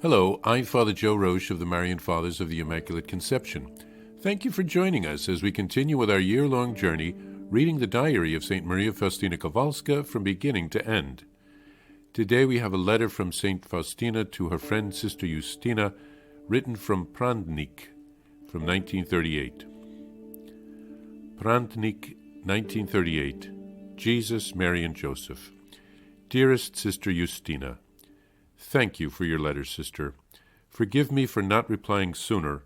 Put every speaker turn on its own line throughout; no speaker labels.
Hello, I'm Father Joe Roesch of the Marian Fathers of the Immaculate Conception. Thank you for joining us as we continue with our year-long journey reading the Diary of St. Maria Faustina Kowalska from beginning to end. Today we have a letter from St. Faustina to her friend Sister Justina, written from Prandnik, from 1938. Prandnik, 1938. Jesus, Mary, and Joseph. Dearest Sister Justina, thank you for your letter, sister. Forgive me for not replying sooner,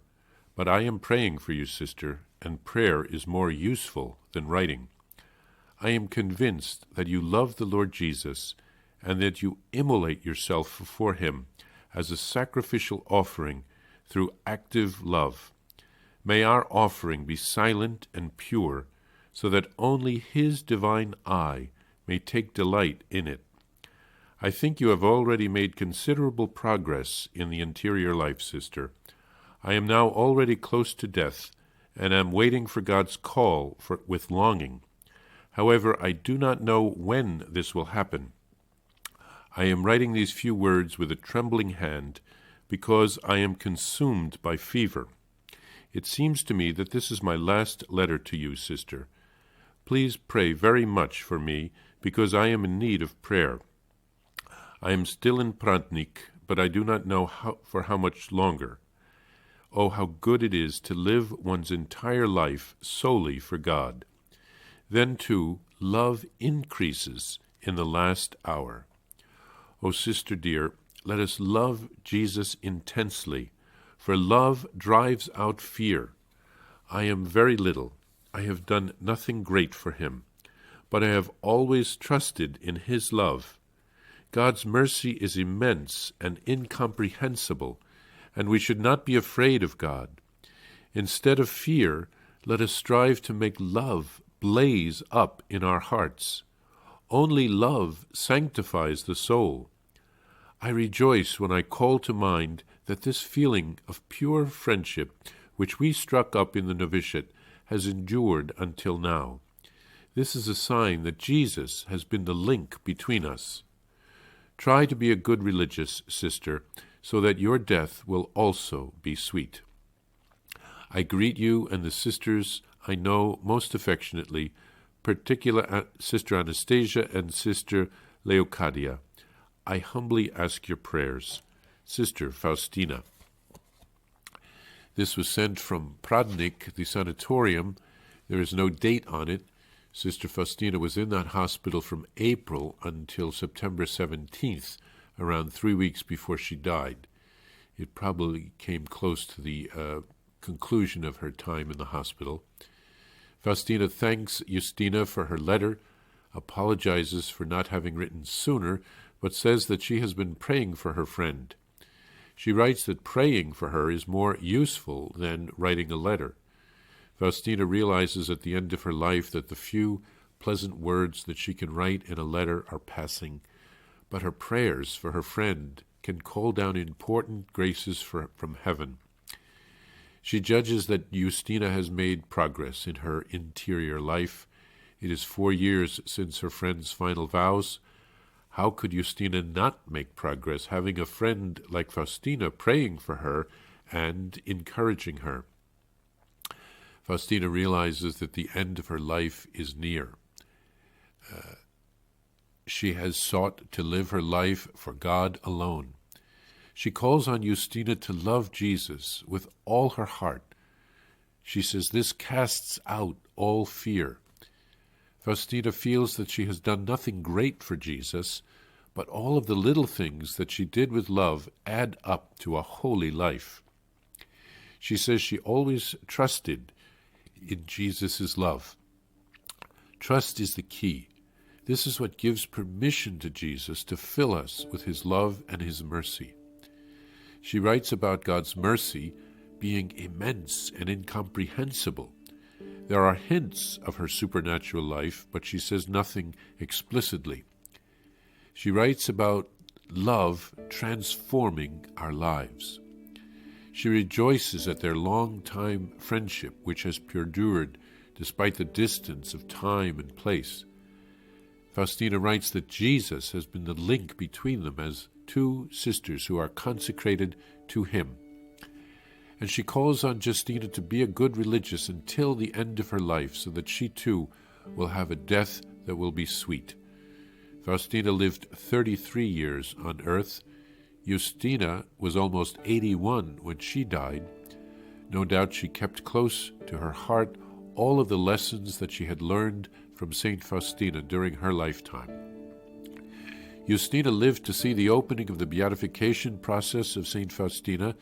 but I am praying for you, sister, and prayer is more useful than writing. I am convinced that you love the Lord Jesus and that you immolate yourself before him as a sacrificial offering through active love. May our offering be silent and pure, so that only his divine eye may take delight in it. I think you have already made considerable progress in the interior life, sister. I am now already close to death, and am waiting for God's call with longing. However, I do not know when this will happen. I am writing these few words with a trembling hand, because I am consumed by fever. It seems to me that this is my last letter to you, sister. Please pray very much for me, because I am in need of prayer. I am still in Prandnik, but I do not know for how much longer. Oh, how good it is to live one's entire life solely for God. Then, too, love increases in the last hour. Oh, sister dear, let us love Jesus intensely, for love drives out fear. I am very little. I have done nothing great for him, but I have always trusted in his love. God's mercy is immense and incomprehensible, and we should not be afraid of God. Instead of fear, let us strive to make love blaze up in our hearts. Only love sanctifies the soul. I rejoice when I call to mind that this feeling of pure friendship, which we struck up in the novitiate, has endured until now. This is a sign that Jesus has been the link between us. Try to be a good religious, sister, so that your death will also be sweet. I greet you and the sisters I know most affectionately, particularly Sister Anastasia and Sister Leocadia. I humbly ask your prayers. Sister Faustina. This was sent from Prandnik, the sanatorium. There is no date on it. Sister Faustina was in that hospital from April until September 17th, around 3 weeks before she died. It probably came close to the conclusion of her time in the hospital. Faustina thanks Justina for her letter, apologizes for not having written sooner, but says that she has been praying for her friend. She writes that praying for her is more useful than writing a letter. Faustina realizes at the end of her life that the few pleasant words that she can write in a letter are passing, but her prayers for her friend can call down important graces from heaven. She judges that Justina has made progress in her interior life. It is 4 years since her friend's final vows. How could Justina not make progress, having a friend like Faustina praying for her and encouraging her? Faustina realizes that the end of her life is near. She has sought to live her life for God alone. She calls on Justina to love Jesus with all her heart. She says this casts out all fear. Faustina feels that she has done nothing great for Jesus, but all of the little things that she did with love add up to a holy life. She says she always trusted in Jesus' love. Trust is the key. This is what gives permission to Jesus to fill us with his love and his mercy. She writes about God's mercy being immense and incomprehensible. There are hints of her supernatural life, but she says nothing explicitly. She writes about love transforming our lives. She rejoices at their long-time friendship, which has perdured despite the distance of time and place. Faustina writes that Jesus has been the link between them as two sisters who are consecrated to him. And she calls on Justina to be a good religious until the end of her life, so that she too will have a death that will be sweet. Faustina lived 33 years on earth. Justina was almost 81 when she died. No doubt she kept close to her heart all of the lessons that she had learned from Saint Faustina during her lifetime. Justina lived to see the opening of the beatification process of Saint Faustina.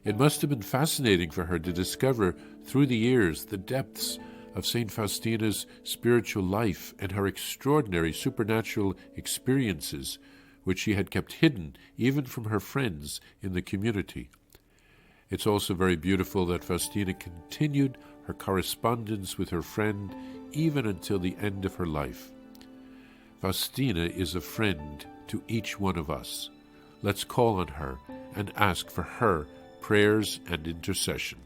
It must have been fascinating for her to discover through the years the depths of Saint Faustina's spiritual life and her extraordinary supernatural experiences, which she had kept hidden even from her friends in the community. It's also very beautiful that Faustina continued her correspondence with her friend even until the end of her life. Faustina is a friend to each one of us. Let's call on her and ask for her prayers and intercession.